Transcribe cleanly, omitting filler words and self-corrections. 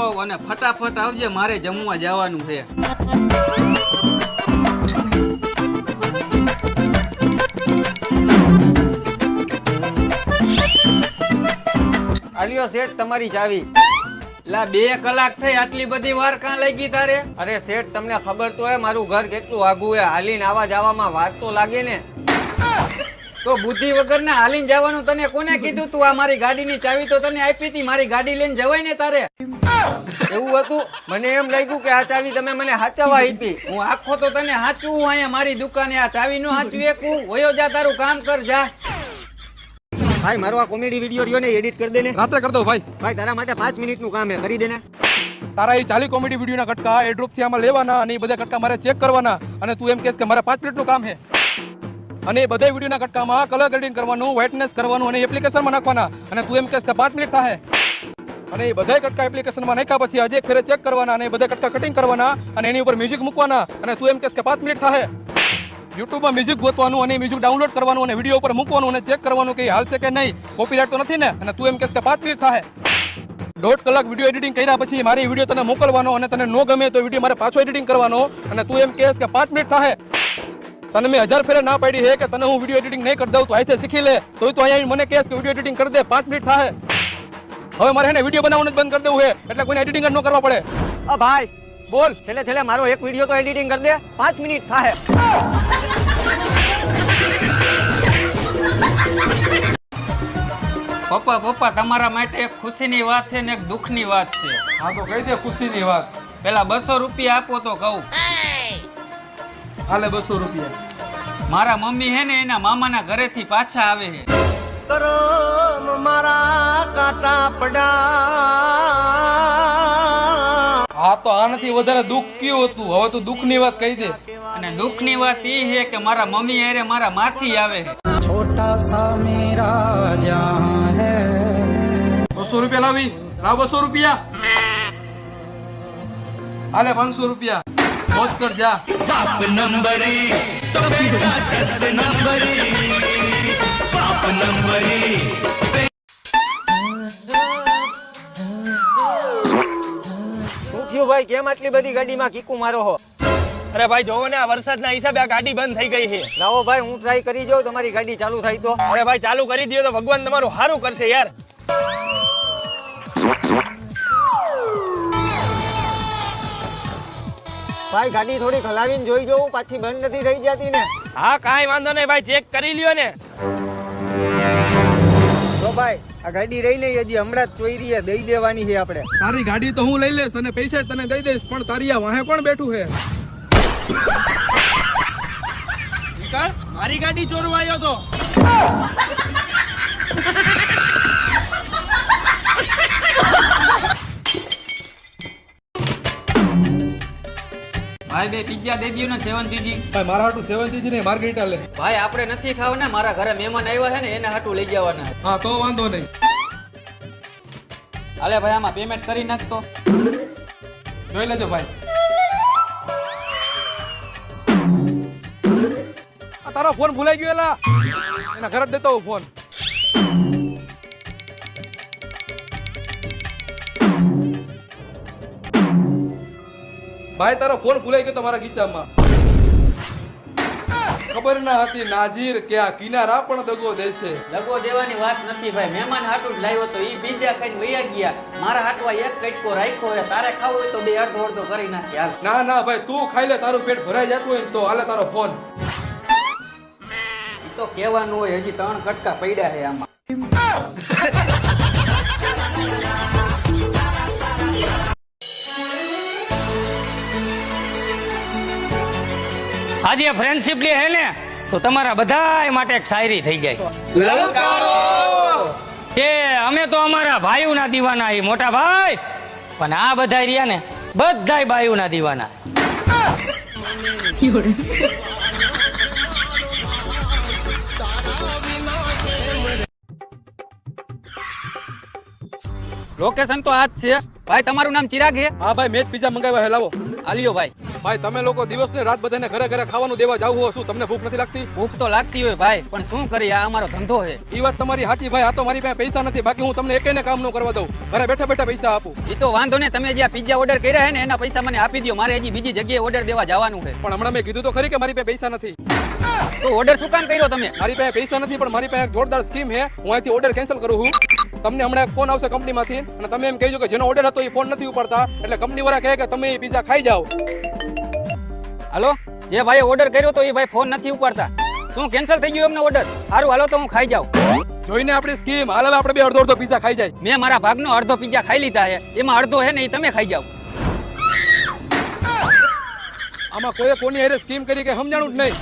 અને ફટાફટ આવજે, મારે જમવા જવાનું છે. આલિયો શેઠ તમારી ચાવી. લા 2 કલાક થઈ, આટલી બધી વાર કાં લાગી તારે? અરે શેઠ તમને ખબર તો હે મારું ઘર કેટલું આઘું હે, હાલીને આવા જવામાં વાર તો લાગે ને. તો બુદ્ધિ વગર ને હાલીને જવાનું તને કોને કીધું? તું આ મારી ગાડીની ચાવી તો તને આપી હતી, મારી ગાડી લઈને જવાય ને તારે. એવું હતું? મને એમ લાગ્યું કે આ ચાવી તમે મને હાચવવા આપી. હું આખો તો તને હાચવું અહીંયા મારી દુકાને, આ ચાવી નો હાચવી એકું. વયો જા, તારું કામ કર જા. ભાઈ મારો આ કોમેડી વિડિયો રહ્યો ને એડિટ કરી દે ને. રાત્રે કરી દો ભાઈ. ભાઈ તારા માટે 5 મિનિટનું કામ હે, કરી દે ને. તારા એ 40 કોમેડી વિડિયોના કટકા એડ્રોપ થી આમાં લેવાના અને એ બધા કટકા મારે ચેક કરવાના, અને તું એમ કહેશ કે મારે 5 મિનિટનું કામ છે. અને એ બધા વિડિયોના કટકામાં કલર ગ્રેડિંગ કરવાનું, વ્હાઇટનેસ કરવાનું અને એપ્લિકેશનમાં નાખવાના, અને તું એમ કહેશ કે 5 મિનિટ થાય. અને એ બધા કટકા એપ્લિકેશનમાં નાખ્યા પછી આજે એક ફેરે ચેક કરવાના અને એ બધા કટકા કટિંગ કરવાના અને એની ઉપર મ્યુઝિક મૂકવાના, અને તું એમ કહેશ કે 5 મિનિટ થાય. યુટ્યુબમાં મ્યુઝિક ગોતવાનું અને મ્યુઝિક ડાઉનલોડ કરવાનું અને વિડીયો ઉપર મૂકવાનું અને ચેક કરવાનું કે હાલશે કે નહીં, કોપીરાઇટ તો નથી ને. અને તું એમ કહેશ કે 5 મિનિટ થાય. 1.5 કલાક વિડીયો એડિટિંગ કર્યા પછી મારી વિડીયો તને મોકલવાનો, અને તને નો ગમે તો વિડીયો મારે પાછો એડિટિંગ કરવાનો, અને તું એમ કહેશ કે 5 મિનિટ થાય. તને મેં 1000 ફેરે ના પાડી છે કે તને હું વિડીયો એડિટિંગ નહીં કરી દઉં, તો અહીંથી શીખી લે. તો અહીંયા મને કહેશ કે વિડીયો એડિટિંગ કરી દે, 5 મિનિટ થાય. હવે મારે એને વિડીયો બનાવવાનું જ બંધ કરી દેવું છે, એટલે કોઈને એડિટિંગ જ ન કરવા પડે. ભાઈ બોલ. છેલ્લે મારો એક વિડીયો તો એડિટિંગ કરી દે, 5 મિનિટ થાય. પપ્પા તમારા માટે એક ખુશીની વાત છે ને એક દુઃખની વાત છે. હા તો કહી દે ખુશીની વાત. પેલા 200 રૂપિયા આપો તો કહું. હાલે 200 રૂપિયા. મારા મમ્મી હે ને એના મામાના ઘરેથી પાછા આવે છે. હા તો આનાથી વધારે દુઃખ કયું હતું? હવે તું દુઃખની વાત કહી દે. અને દુઃખની વાત એ છે કે મારા મમ્મી હારે મારા માસી આવે છે. छोटा सा मेरा जहां है. 200 રૂપિયા લાવી. લાવ 200 રૂપિયા. હાલે 500 રૂપિયા. મોજ કર જા. बाप नंबरी तो बेटा 10 नंबरी, बाप नंबरी. શું થયું ભાઈ, કેમ આટલી બધી ગાડીમાં કીકુ મારો હો? અરે ભાઈ જોવો ને, આ વરસાદના હિસાબે આ ગાડી બંધ થઈ ગઈ છે. લાવો ભાઈ હું ટ્રાય કરી જાઉં, તમારી ગાડી ચાલુ થાય તો. અરે ભાઈ ચાલુ કરી દો તો ભગવાન તમારું સારું કરશે યાર. ભાઈ ગાડી થોડી હલાવીને જોઈ જોઉં, પાછી બંધ નથી થઈ જતી ને. હા કાંઈ વાંધો નહીં ભાઈ, ચેક કરી લ્યો ને. તો ભાઈ આ ગાડી રહી નહીં, હજી હમણાં જ ચોઈ રહી, દઈ દેવાની છે આપણે. તારી ગાડી તો હું લઈ લઈશ અને પૈસા તને દઈ દઈશ, પણ તારી આ વાહે કોણ બેઠું છે? મારી ગાડી ચોરવા આવ્યો તો. ભાઈ 2 પિઝા દઈ દો ને 7 ચીઝી. ભાઈ મારા હાટુ 7 ચીઝ ને માર્ગરીટા લે. ભાઈ આપણે નથી ખાવ ને, મારા ઘરે મહેમાન આવ્યા છે ને એના હાટુ લઈ જવાના. હા તો વાંધો નહીં. હાલે ભાઈ આમાં પેમેન્ટ કરી નાખતો. જોઈ લેજો ભાઈ. આ તારો ફોન ભૂલાઈ ગયો એલા, એના ઘરે જ દેતો હું ફોન. ભાઈ તારો ફોન ભૂલાઈ ગયો તમારા ગીચામાં. ખબર ના હતી નાજીર કે આ કિનારા પણ દગો દેશે. લગો દેવાની વાત નથી ભાઈ, મહેમાન હાટુ જ લાવ્યો તો ઈ બીજા ખાઈને વયા ગયા. મારા હાટવા એક કટકો રાખ્યો હોય, તારે ખાવું હોય તો 2 અડધો અડધો કરી નાખી. હાલ. ના ના ભાઈ તું ખાઈ લે, તારું પેટ ભરાઈ જતું હોય ને તો હાલે તારો ફોન. ઈ તો કહેવાનું હોય, હજી 3 કટકા પડ્યા છે આમાં. આજે ફ્રેન્ડશિપ ડે હે ને, તો તમારા બધાય માટે એક શાયરી થઈ જાય. કે અમે તો અમારા ભાઈઓના દીવાના હી મોટા ભાઈ, પણ આ બધા રહ્યા ને બધાય બાયુના દીવાના. લોકેશન તો આ જ છે. ભાઈ તમારું નામ ચિરાગ છે? હા ભાઈ મેચ પિઝા મંગાવ્યા હે, લાવો. આલ્યો ભાઈ. ભાઈ તમે લોકો દિવસ ને રાત બધાને ઘરે ઘરે ખાવાનું દેવા જાવ હો, શું તમને ભૂખ નથી લાગતી? ભૂખ તો લાગતી હોય ભાઈ, પણ શું કરી, આ અમારો ધંધો છે. એ વાત તમારી સાચી ભાઈ, આ તો મારી પાસે પૈસા નથી, બાકી હું તમને એકેયને કામ ન કરવા દઉં, ઘરે બેઠા બેઠા પૈસા આપું. એ તો વાંધો ને, તમે જે પિઝા ઓર્ડર કર્યા છે ને એના પૈસા મને આપી દો, મારે હજી બીજી જગ્યાએ ઓર્ડર દેવા જવાનું છે. પણ હમણાં મેં કીધું તો ખરી કે મારી પાસે પૈસા નથી. તો ઓર્ડર શું કામ કર્યો તમે? મારી પાસે પૈસા નથી, પણ મારી પાસે એક જોરદાર સ્કીમ છે, હું અહીંથી ઓર્ડર કેન્સલ કરું છું. તમને હમણાં એક ફોન આવશે કંપનીમાંથી અને તમે એમ કહેજો કે જેનો ઓર્ડર હતો એ ફોન નથી ઉપાડતા, એટલે કંપની વાળા કહે કે તમે એ પિઝા ખાઈ જાઓ. હાલો, જે ભાઈ ઓર્ડર કર્યો તો એ ભાઈ ફોન નથી ઉપાડતા, શું કેન્સલ થઈ ગયો એમનો ઓર્ડર? સારું હાલો તો હું ખાઈ જાઉં. જોઈને આપણી સ્કીમ, હાલ હવે આપણે બે અડધો અડધો પિઝા ખાઈ જાય. મેં મારા ભાગનો અડધો પિઝા ખાઈ લીધા છે, એમાં અડધો છે ને એ તમે ખાઈ જાઓ. આમાં કોઈ કોની હારે સ્કીમ કરી કે સમજાણું જ નહીં.